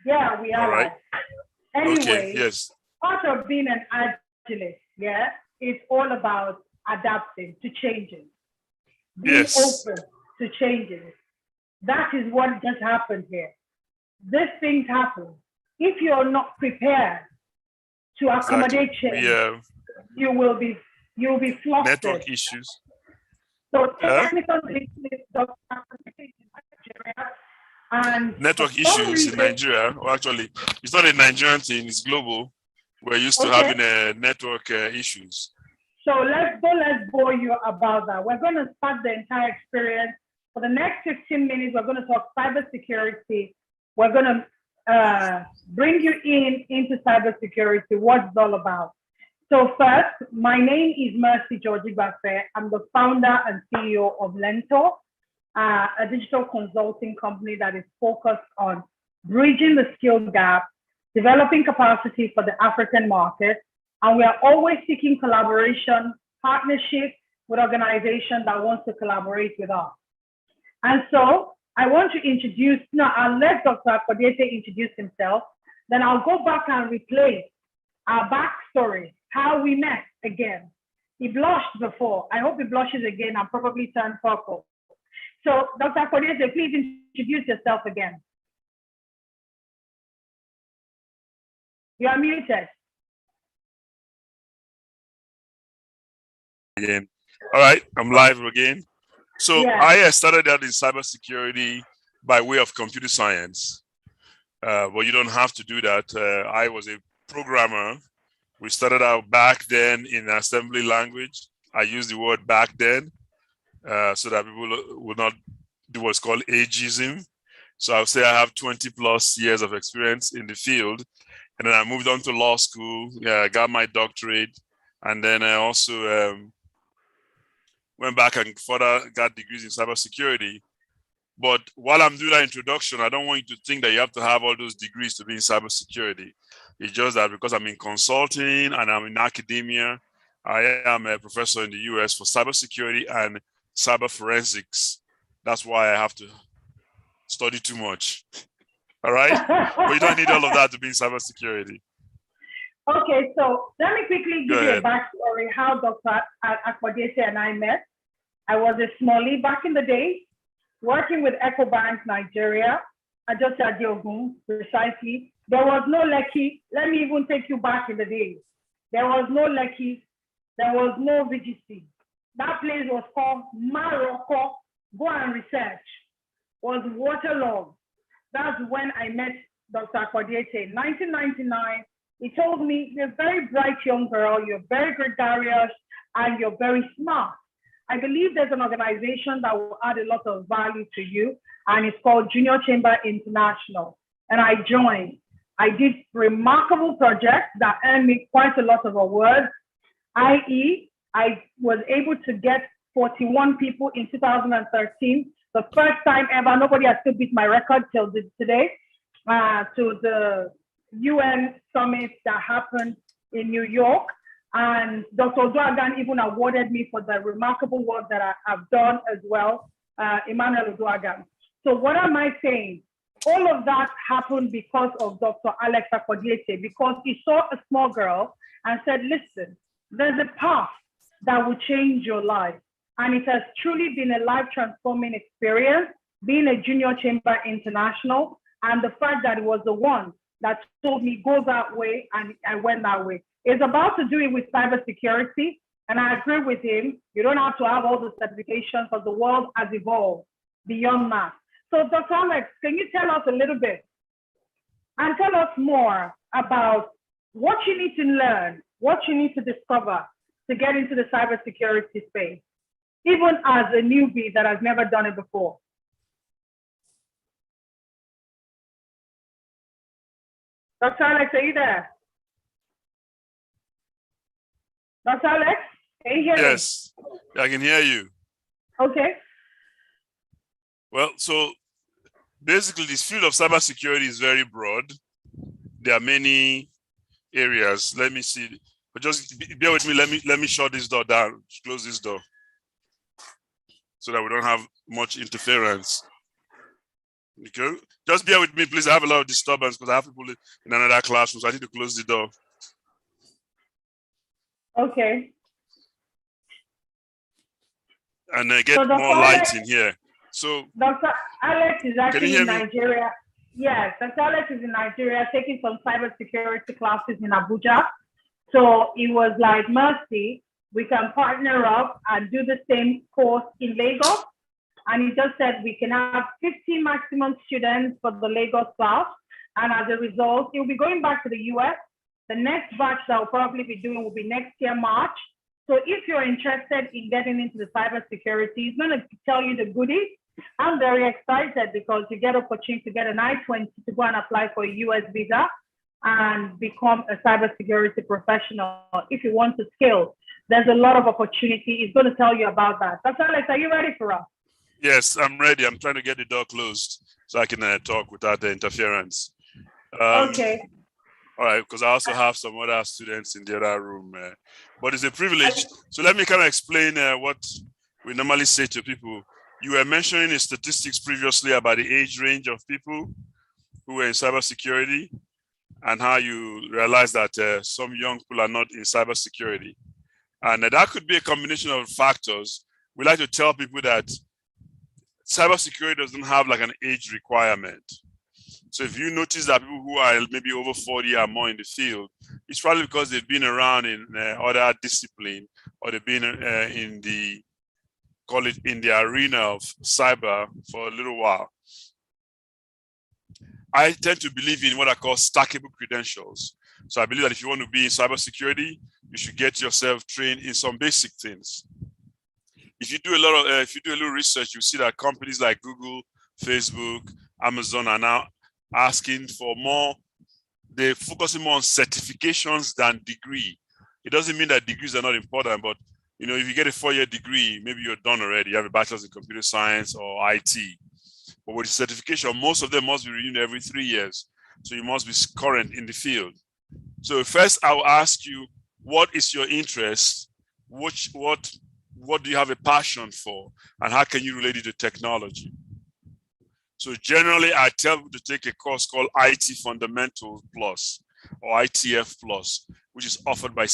Yeah, we are. All right. Live. Anyway, okay, yes. Part of being an agilist, yeah, it's all about adapting to changes, being open to changes. That is what just happened here. These things happen. If you're not prepared to accommodate change, you will be flustered. Network issues. So technical glitches, and network issues in Nigeria. Well, actually, it's not a Nigerian thing; it's global. We're used to having network issues. So let's bore you about that. We're going to start the entire experience. For the next 15 minutes, we're going to talk cybersecurity. We're going to bring you into cybersecurity, what it's all about. So first, my name is Mercy George-Igbafe. I'm the founder and CEO of LEARNTOR, a digital consulting company that is focused on bridging the skill gap, developing capacity for the African market, and we are always seeking collaboration, partnership with organizations that want to collaborate with us. And so I want to introduce, I'll let Dr. Akpodiete introduce himself, then I'll go back and replay our backstory, how we met again. He blushed before. I hope he blushes again and probably turn purple. So Dr. Akpodiete, please introduce yourself again. You are muted. Again. All right, I'm live again. So I started out in cybersecurity by way of computer science. But you don't have to do that. I was a programmer. We started out back then in assembly language. I used the word back then so that people would not do what's called ageism. So I would say I have 20 plus years of experience in the field. And then I moved on to law school, got my doctorate, and then I also went back and further got degrees in cybersecurity. But while I'm doing that introduction, I don't want you to think that you have to have all those degrees to be in cybersecurity. It's just that because I'm in consulting and I'm in academia, I am a professor in the US for cybersecurity and cyber forensics. That's why I have to study too much. All right? But you don't need all of that to be in cybersecurity. Okay, so let me quickly give you a backstory how Dr. Akpodiete and I met. I was a smallie back in the day, working with EcoBank Nigeria. I just said Diogun, precisely. There was no Lekki. Let me even take you back in the day. There was no Lekki. There was no VGC. That place was called Morocco. Go and research. Was waterlogged. That's when I met Dr. Akpodiete in 1999. He told me, you're a very bright young girl, you're very gregarious, and you're very smart. I believe there's an organization that will add a lot of value to you, and it's called Junior Chamber International. And I joined. I did remarkable projects that earned me quite a lot of awards, i.e., I was able to get 41 people in 2013, the first time ever. Nobody has still beat my record till today, to the UN summit that happened in New York. And Dr. Oduagan even awarded me for the remarkable work that I have done as well, Emmanuel Oduagan. So what am I saying? All of that happened because of Dr. Alex Akpodiete, because he saw a small girl and said, listen, there's a path that will change your life. And it has truly been a life-transforming experience, being a Junior Chamber International, and the fact that it was the one that told me, go that way, and I went that way. It's about to do it with cybersecurity, and I agree with him. You don't have to have all the certifications, because the world has evolved beyond that. So Dr. Alex, can you tell us a little bit and tell us more about what you need to learn, what you need to discover to get into the cybersecurity space, even as a newbie that has never done it before? Dr. Alex, are you there? Dr. Alex, can you hear me? Yes, I can hear you. Okay. Well, so basically this field of cybersecurity is very broad. There are many areas. Let me see. But just bear with me. Let me shut this door down, close this door, so that we don't have much interference. Okay. Just bear with me, please. I have a lot of disturbance because I have people in another classroom, so I need to close the door. Okay. And get more light in here. So Dr. Alex is actually in me? Nigeria. Yes, Dr. Alex is in Nigeria taking some cybersecurity classes in Abuja. So it was like, Mercy, we can partner up and do the same course in Lagos. And he just said we can have 50 maximum students for the Lagos class. And as a result, he'll be going back to the US. The next batch that we'll probably be doing will be next year, March. So if you're interested in getting into the cybersecurity, he's going to tell you the goodies. I'm very excited because you get opportunity to get an I-20 to go and apply for a US visa and become a cybersecurity professional. If you want to scale, there's a lot of opportunity. He's going to tell you about that. Dr. Alex, are you ready for us? Yes, I'm ready. I'm trying to get the door closed so I can talk without the interference. Okay. All right, because I also have some other students in the other room, but it's a privilege. So let me kind of explain what we normally say to people. You were mentioning the statistics previously about the age range of people who were in cybersecurity and how you realize that some young people are not in cybersecurity. And that could be a combination of factors. We like to tell people that cybersecurity doesn't have like an age requirement. So if you notice that people who are maybe over 40 are more in the field, it's probably because they've been around in other discipline, or they've been in the, call it, in the arena of cyber for a little while. I tend to believe in what I call stackable credentials. So I believe that if you want to be in cybersecurity, you should get yourself trained in some basic things. If you do a lot of, if you do a little research, you see that companies like Google, Facebook, Amazon are now asking for more. They're focusing more on certifications than degree. It doesn't mean that degrees are not important, but you know, if you get a 4-year degree, maybe you're done already. You have a bachelor's in computer science or IT. But with certification, most of them must be renewed every 3 years. So you must be current in the field. So first, I will ask you, what is your interest? What do you have a passion for? And how can you relate it to technology? So generally, I tell people to take a course called IT Fundamentals Plus or ITF Plus, which is offered by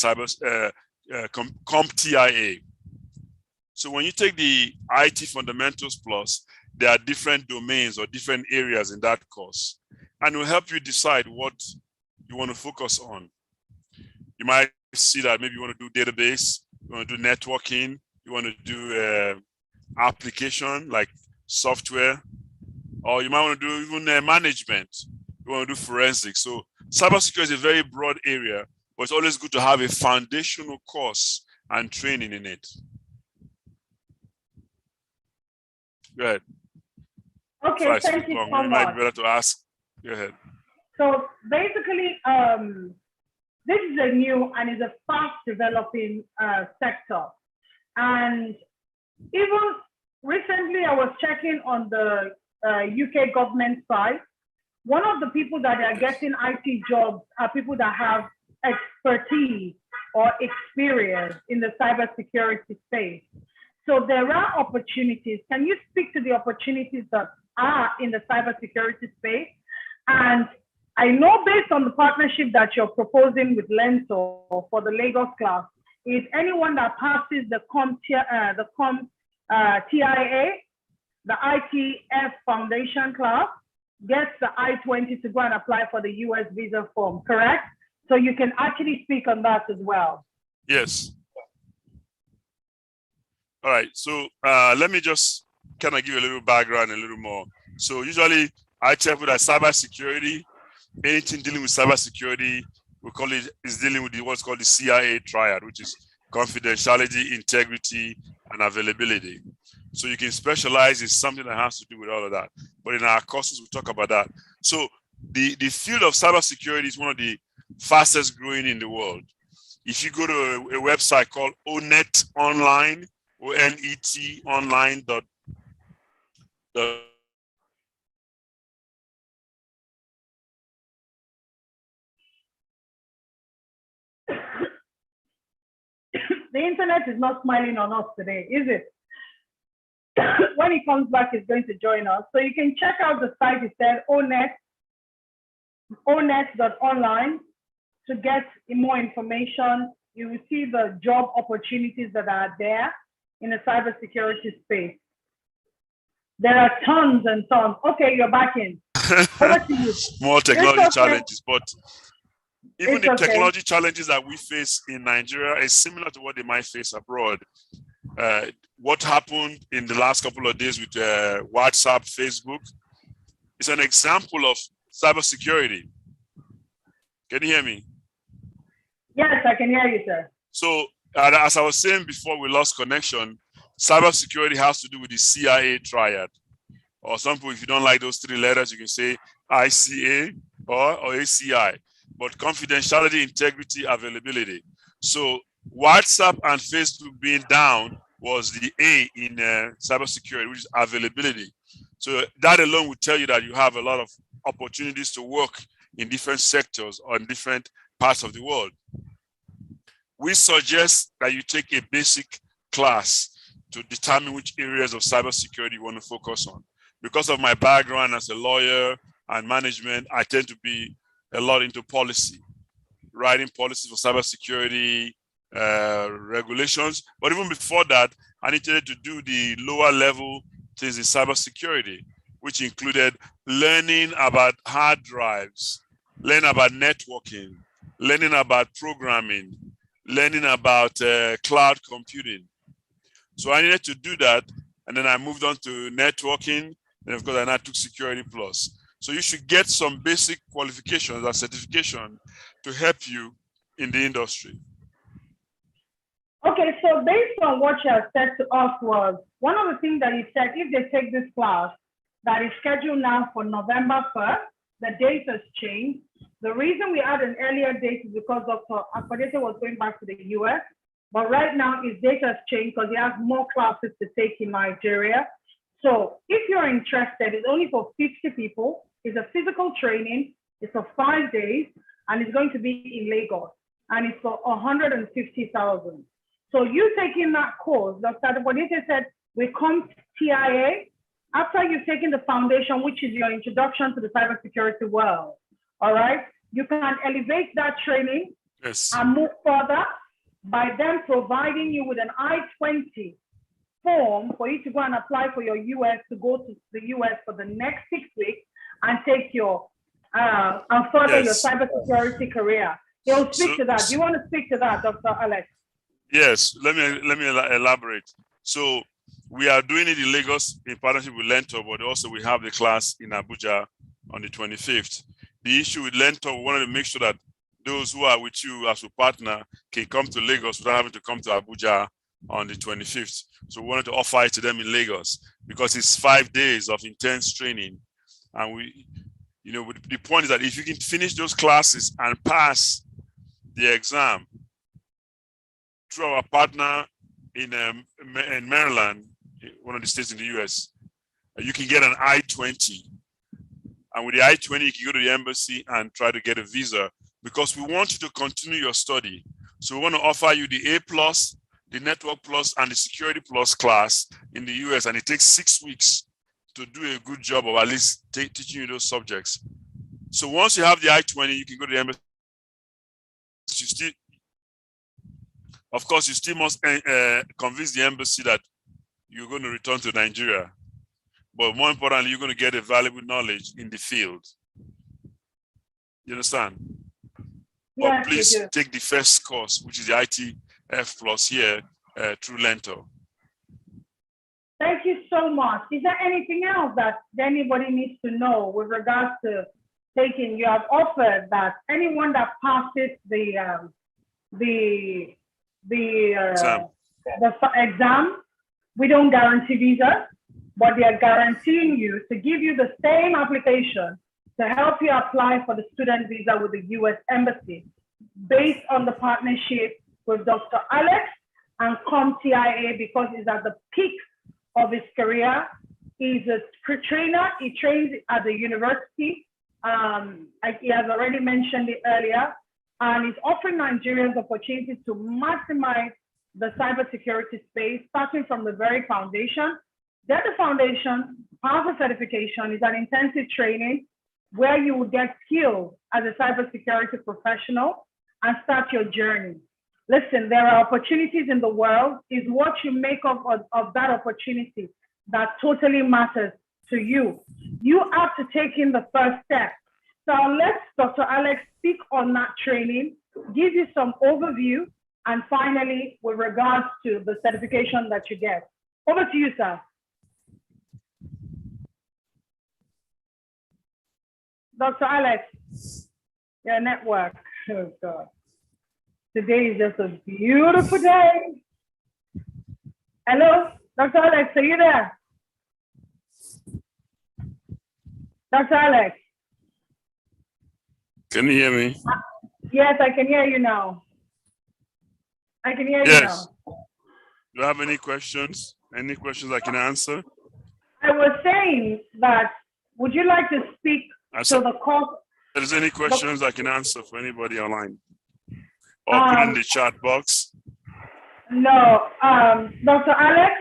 CompTIA. So when you take the IT Fundamentals Plus, there are different domains or different areas in that course, and it will help you decide what you want to focus on. You might see that maybe you want to do database, you want to do networking, you want to do application like software, or you might want to do even management. You want to do forensics. So cybersecurity is a very broad area, but it's always good to have a foundational course and training in it. Go ahead. Okay, thank you so much. It might be better to ask. Go ahead. So basically, this is a new and is a fast developing sector. And even recently, I was checking on the UK government side. One of the people that are getting IT jobs are people that have expertise or experience in the cybersecurity space. So there are opportunities. Can you speak to the opportunities that are in the cybersecurity space? And I know based on the partnership that you're proposing with LEARNTOR for the Lagos class, is anyone that passes the TIA, the ITF Foundation class, gets the I-20 to go and apply for the US visa form, correct? So you can actually speak on that as well. Yes. All right, so let me just kind of give you a little background, a little more. So usually I tell people that cybersecurity, anything dealing with cybersecurity, we call it, is dealing with what's called the CIA triad, which is confidentiality, integrity, and availability. So you can specialize in something that has to do with all of that. But in our courses, we talk about that. So the field of cybersecurity is one of the fastest growing in the world. If you go to a website called ONET Online, ONET online. The internet is not smiling on us today, is it? when he comes back, he's going to join us. So you can check out the site. It said onet.online to get more information. You will see the job opportunities that are there in the cybersecurity space. There are tons and tons. Okay, you're back in. Over to you. More technology challenges, but even the technology challenges that we face in Nigeria is similar to what they might face abroad. What happened in the last couple of days with WhatsApp, Facebook, is an example of cybersecurity. Can you hear me? Yes, I can hear you, sir. So, as I was saying before we lost connection, cybersecurity has to do with the CIA triad. Or some people, if you don't like those three letters, you can say ICA or ACI. But confidentiality, integrity, availability. So WhatsApp and Facebook being down was the A in cybersecurity, which is availability. So that alone will tell you that you have a lot of opportunities to work in different sectors or in different parts of the world. We suggest that you take a basic class to determine which areas of cybersecurity you want to focus on. Because of my background as a lawyer and management, I tend to be a lot into policy, writing policies for cybersecurity regulations. But even before that, I needed to do the lower level things in cybersecurity, which included learning about hard drives, learning about networking, learning about programming, learning about cloud computing. So I needed to do that. And then I moved on to networking. And of course, I now took Security Plus. So you should get some basic qualifications and certification to help you in the industry. Okay, so based on what you have said to us was, one of the things that you said, if they take this class that is scheduled now for November 1st, the date has changed. The reason we had an earlier date is because Dr. Akpodiete was going back to the US, but right now his date has changed because he has more classes to take in Nigeria. So if you're interested, it's only for 50 people. It's a physical training. It's for 5 days, and it's going to be in Lagos, and it's for 150,000. So you taking that course, Dr. Akpodiete said, we come TIA after you've taken the foundation, which is your introduction to the cybersecurity world. All right, you can elevate that training and move further by them providing you with an I-20 form for you to go and apply for your US, to go to the US for the next 6 weeks and take your and further your cybersecurity career. He'll speak to that. Do you want to speak to that, Dr. Alex? Yes, let me elaborate. So we are doing it in Lagos in partnership with LEARNTOR, but also we have the class in Abuja on the 25th. The issue with LEARNTOR, we wanted to make sure that those who are with you as a partner can come to Lagos without having to come to Abuja on the 25th. So we wanted to offer it to them in Lagos because it's 5 days of intense training. And we, the point is that if you can finish those classes and pass the exam through our partner in Maryland, one of the states in the US, you can get an I-20. And with the I-20, you can go to the embassy and try to get a visa because we want you to continue your study. So we want to offer you the A+, the Network Plus, and the Security Plus class in the US. And it takes 6 weeks to do a good job of at least teaching you those subjects. So once you have the I-20, you can go to the embassy. Of course, you still must convince the embassy that you're going to return to Nigeria. But more importantly, you're going to get a valuable knowledge in the field. You understand? Yes, but please take the first course, which is the ITF Plus here through LEARNTOR. Thank you so much. Is there anything else that anybody needs to know with regards to taking? You have offered that anyone that passes the exam, we don't guarantee visas, but they are guaranteeing you to give you the same application to help you apply for the student visa with the US Embassy based on the partnership with Dr. Alex and CompTIA, because he's at the peak of his career. He's a trainer. He trains at the university. He has already mentioned it earlier. And he's offering Nigerians opportunities to maximize the cybersecurity space, starting from the very foundation Data Foundation, Powerful Certification is an intensive training where you will get skills as a cybersecurity professional and start your journey. Listen, there are opportunities in the world. Is what you make of that opportunity that totally matters to you. You have to take in the first step. So I'll let Dr. Alex speak on that training, give you some overview, and finally, with regards to the certification that you get. Over to you, sir. Dr. Alex, your network. Oh, God. Today is just a beautiful day. Hello, Dr. Alex, are you there? Dr. Alex. Can you hear me? Yes, I can hear you now. I can hear you now. Do you have any questions? Any questions I can answer? I was saying that, would you like to speak to the course? If there's any questions I can answer for anybody online, or put in the chat box. No, Dr. Alex,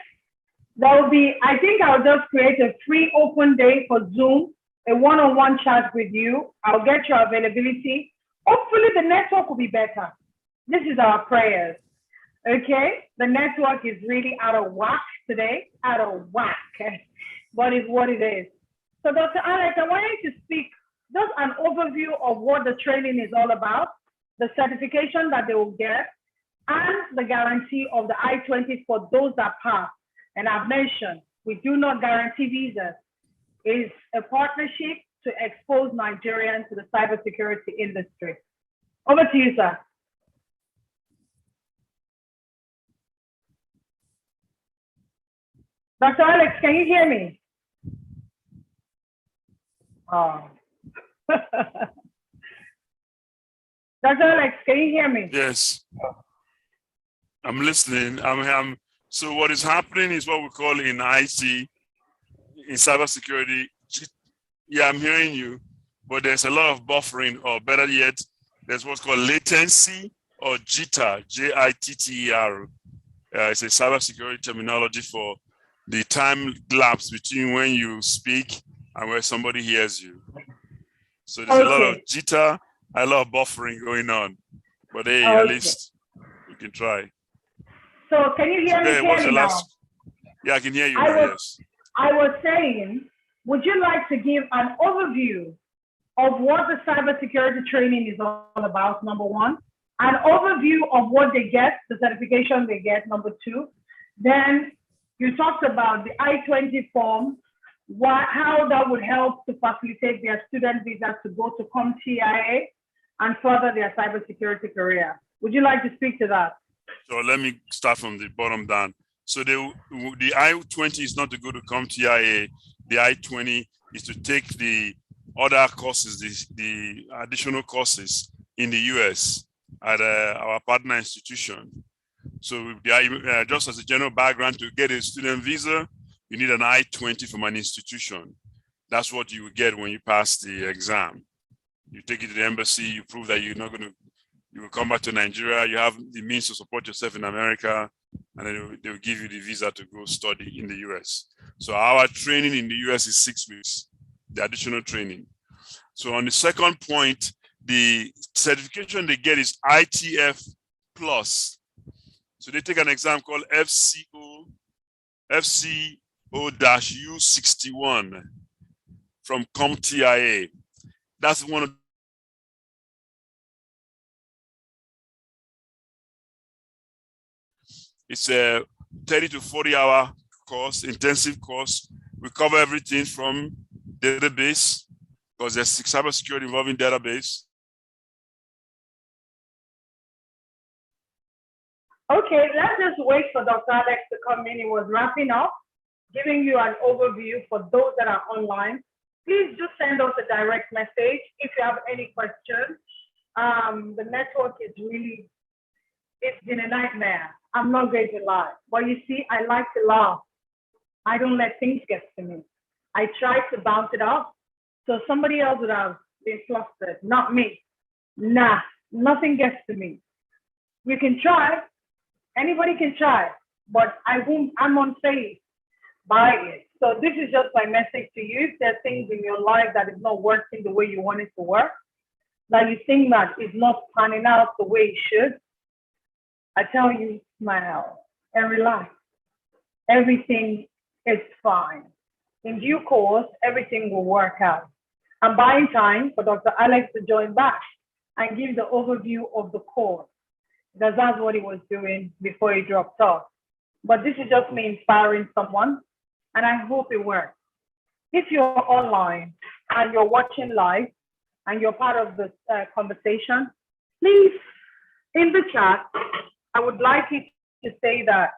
there will be, I think I'll just create a free open day for Zoom, a one-on-one chat with you. I'll get your availability. Hopefully the network will be better. This is our prayers, okay? The network is really out of whack today, out of whack, but it's what it is. So Dr. Alex, I want you to speak just an overview of what the training is all about, the certification that they will get, and the guarantee of the I-20 for those that pass. And I've mentioned, we do not guarantee visas. It's a partnership to expose Nigerians to the cybersecurity industry. Over to you, sir. Dr. Alex, can you hear me? Oh. Dr. Alex, can you hear me? Yes. I'm listening. So what is happening is what we call in IT, in cybersecurity. Yeah, I'm hearing you, but there's a lot of buffering, or better yet, there's what's called latency or jitter, J-I-T-T-E-R. It's a cybersecurity terminology for the time lapse between when you speak and where somebody hears you. So there's a lot of jitter, a lot of buffering going on. But hey, at least you can try. So can you hear me clearly now? Yeah, I can hear you now, yes. I was saying, would you like to give an overview of what the cybersecurity training is all about, number one? An overview of what they get, the certification they get, number two. Then you talked about the I-20 form, how that would help to facilitate their student visas to go to CompTIA and further their cybersecurity career. Would you like to speak to that? So let me start from the bottom down. So the I-20 is not to go to CompTIA. The I-20 is to take the other courses, the additional courses in the US at our partner institution. So just as a general background, to get a student visa, you need an I-20 from an institution. That's what you will get when you pass the exam. You take it to the embassy, you prove that you will come back to Nigeria, you have the means to support yourself in America, and then they will give you the visa to go study in the US. So our training in the US is 6 weeks, the additional training. So on the second point, the certification they get is ITF Plus. So they take an exam called FCO-U61 from CompTIA. That's one of it's a 30 to 40 hour course, intensive course. We cover everything from database, because there's cybersecurity involving database. Okay, let's just wait for Dr. Alex to come in. He was wrapping up, giving you an overview for those that are online. Please just send us a direct message if you have any questions. The network is really, it's been a nightmare. I'm not going to lie. But you see, I like to laugh. I don't let things get to me. I try to bounce it off. So somebody else would have been flustered, not me. Nah, nothing gets to me. You can try. Anybody can try, but I'm unfazed. buy it. So this is just my message to you. If there are things in your life that is not working the way you want it to work, that you think that is not panning out the way it should, I tell you, smile and relax. Everything is fine. In due course, everything will work out. I'm buying time for Dr. Alex to join back and give the overview of the course, because that's what he was doing before he dropped off. But this is just me inspiring someone, and I hope it works. If you're online and you're watching live and you're part of this conversation, please, in the chat, I would like you to say that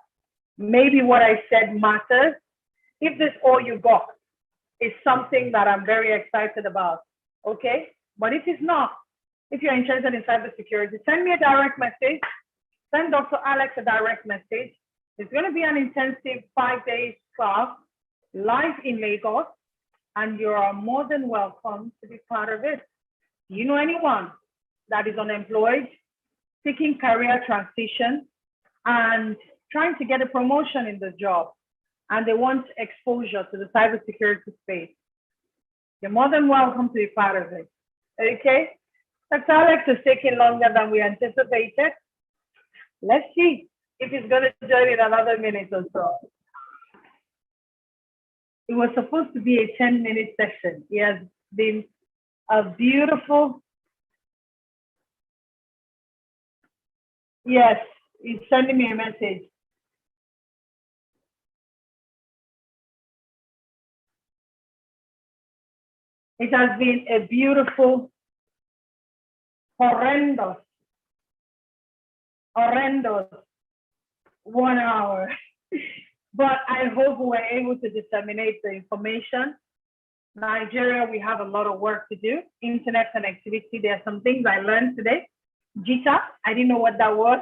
maybe what I said matters. If this all you got is something that I'm very excited about, okay? But if it's not, if you're interested in cybersecurity, send me a direct message. Send Dr. Alex a direct message. It's going to be an intensive 5-day class live in Lagos, and you are more than welcome to be part of it. Do you know anyone that is unemployed, seeking career transition, and trying to get a promotion in the job, and they want exposure to the cybersecurity space? You're more than welcome to be part of it. Okay? Dr. Alex is taking longer than we anticipated. Let's see if he's going to join in another minute or so. It was supposed to be a 10-minute session. It has been a beautiful, yes, he's sending me a message. It has been a beautiful, horrendous 1 hour. But I hope we're able to disseminate the information. Nigeria, we have a lot of work to do. Internet connectivity, there are some things I learned today. Jitter, I didn't know what that was.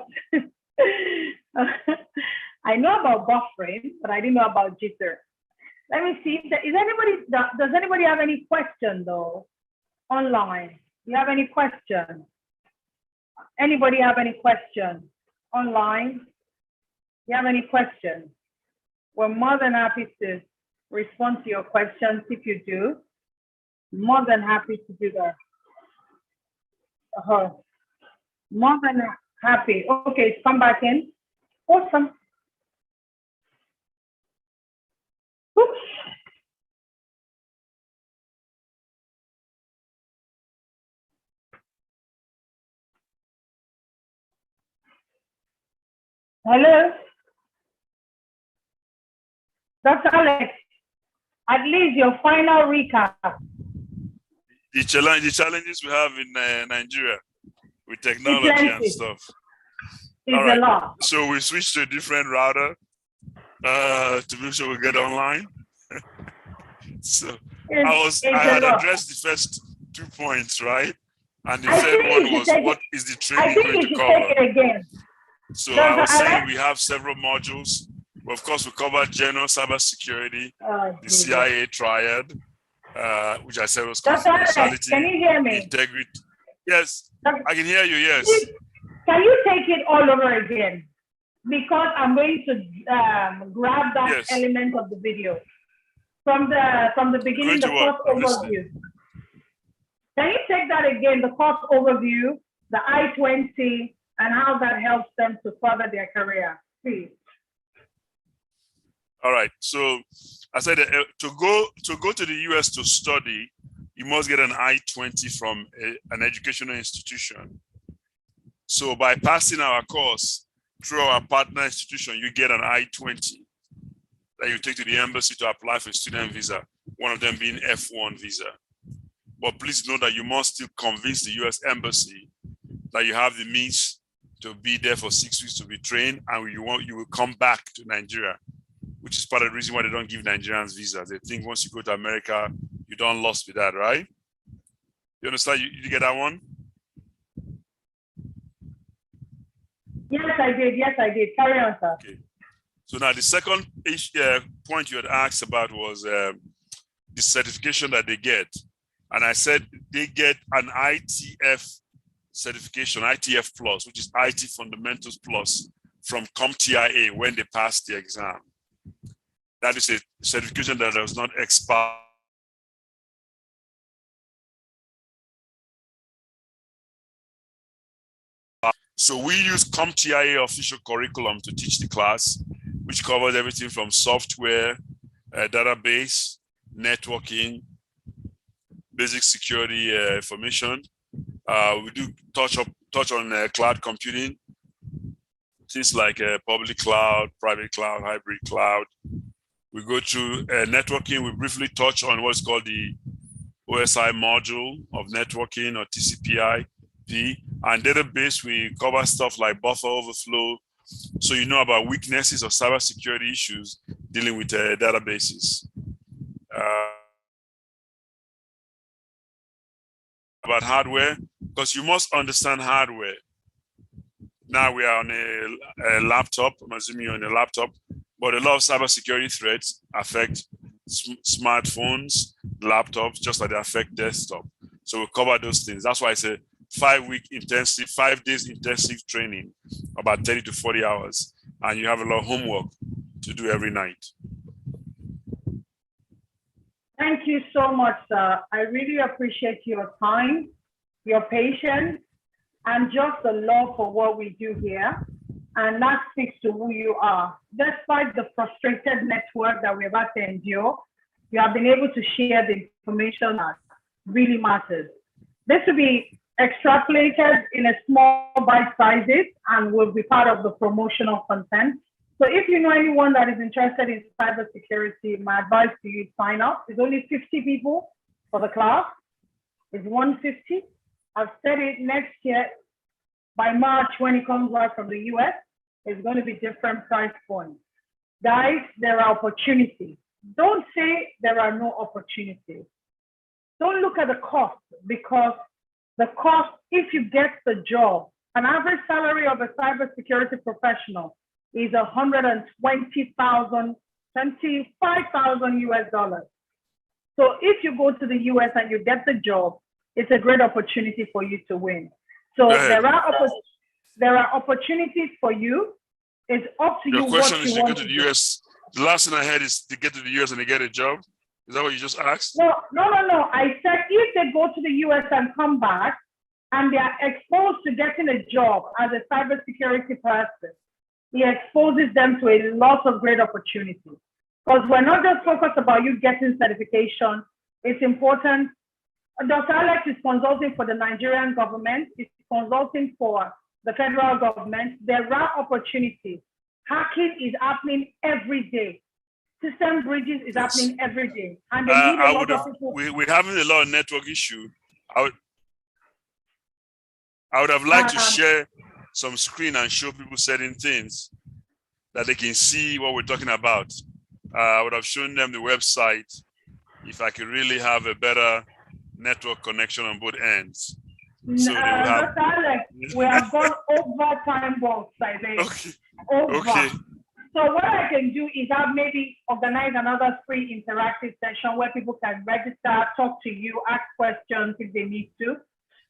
I know about buffering, but I didn't know about jitter. Let me see, does anybody have any question though, online? Do you have any questions? Anybody have any questions online? Do you have any questions? We're more than happy to respond to your questions if you do. More than happy to do that. More than happy. Okay, come back in. Awesome. Oops. Hello? Dr. Alex, at least your final recap. The challenges we have in Nigeria with technology and stuff. It's a lot. So we switched to a different router to make sure we get online. So I had addressed the first 2 points, right? And the third one was, what is the training going to cover? Take it again. So I was saying we have several modules. Of course, we covered general cybersecurity, the CIA triad, which I said was confidentiality, can you hear me? Integrity. Yes, I can hear you, yes. Can you take it all over again? Because I'm going to grab that element of the video. From the beginning, the course overview. Can you take that again, the course overview, the I-20, and how that helps them to further their career, please? All right. So I said to go to the US to study, you must get an I-20 from an educational institution. So by passing our course through our partner institution, you get an I-20 that you take to the embassy to apply for a student visa, one of them being F1 visa. But please know that you must still convince the US embassy that you have the means to be there for 6 weeks to be trained, and you will come back to Nigeria, which is part of the reason why they don't give Nigerians visas. They think once you go to America, you don't lost with that, right? You understand? You get that one? Yes, I did. Yes, I did. Carry on, sir. Okay. So now the second point you had asked about was the certification that they get. And I said they get an ITF certification, ITF Plus, which is IT Fundamentals Plus from CompTIA when they pass the exam. That is a certification that does not expire. So we use CompTIA official curriculum to teach the class, which covers everything from software, database, networking, basic security information. We do touch on cloud computing, things like public cloud, private cloud, hybrid cloud. We go through networking. We briefly touch on what's called the OSI module of networking, or TCP/IP. And database, we cover stuff like buffer overflow, so you know about weaknesses or cybersecurity issues dealing with databases. About hardware, because you must understand hardware. Now we are on a laptop. I'm assuming you're on a laptop, but a lot of cybersecurity threats affect smartphones, laptops, just like they affect desktop. So we cover those things. That's why it's a 5 days intensive training, about 30 to 40 hours. And you have a lot of homework to do every night. Thank you so much, sir. I really appreciate your time, your patience, and just the love for what we do here. And that speaks to who you are. Despite the frustrated network that we're about to endure, you have been able to share the information that really matters. This will be extrapolated in a small bite sizes and will be part of the promotional content. So if you know anyone that is interested in cybersecurity, my advice to you is sign up. It's only 50 people for the class. It's 150. I've said it, next year, by March, when it comes back from the US, it's going to be different price points. Guys, there are opportunities. Don't say there are no opportunities. Don't look at the cost, because the cost, if you get the job, an average salary of a cybersecurity professional is $125,000 US dollars. So if you go to the US and you get the job, it's a great opportunity for you to win. So there are opportunities for you. It's up to you. Your question is to get to the US. The last thing I heard is to get to the US and they get a job. Is that what you just asked? No. I said if they go to the US and come back and they are exposed to getting a job as a cybersecurity person, it exposes them to a lot of great opportunities. Because we're not just focused about you getting certification. It's important. Dr. Alex is consulting for the Nigerian government. He's consulting for the federal government. There are opportunities. Hacking is happening every day. System bridges is happening every day. And they need a lot of people. We're having a lot of network issue. I would have liked to share some screen and show people certain things that they can see what we're talking about. I would have shown them the website if I could really have a better network connection on both ends. So Dr. Alex, we have gone over time box, I think. Okay. Over. Okay. So what I can do is I'll maybe organize another free interactive session where people can register, talk to you, ask questions if they need to.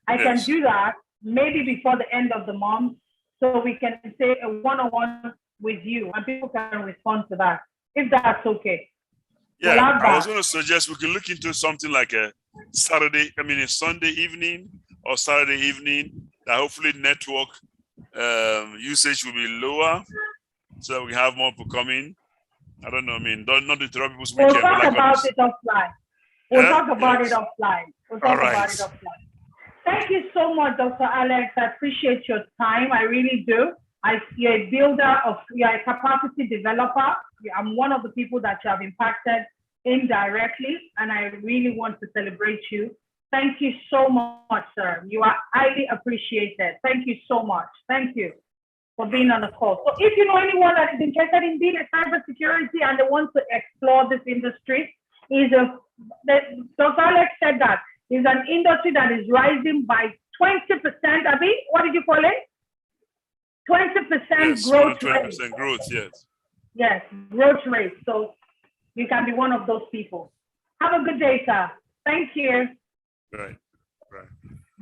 I can do that maybe before the end of the month, so we can say a one-on-one with you and people can respond to that, if that's okay. Yeah, I was going to suggest we can look into something like a Sunday evening or Saturday evening, that hopefully network usage will be lower, so that we have more people coming. I don't know, not interrupt people's weekend. We'll talk about it offline. We'll talk about it offline. Thank you so much, Dr. Alex. I appreciate your time. I really do. You're a builder you're a capacity developer. I'm one of the people that you have impacted indirectly, and I really want to celebrate you. Thank you so much, sir. You are highly appreciated. Thank you so much. Thank you for being on the call. So if you know anyone that is interested in being a cybersecurity and they want to explore this industry, Dr. Alex said that is an industry that is rising by 20%. Abi, what did you call it? 20% growth rate. 20% growth, yes. Yes, growth rate. So you can be one of those people. Have a good day, sir. Thank you. Right.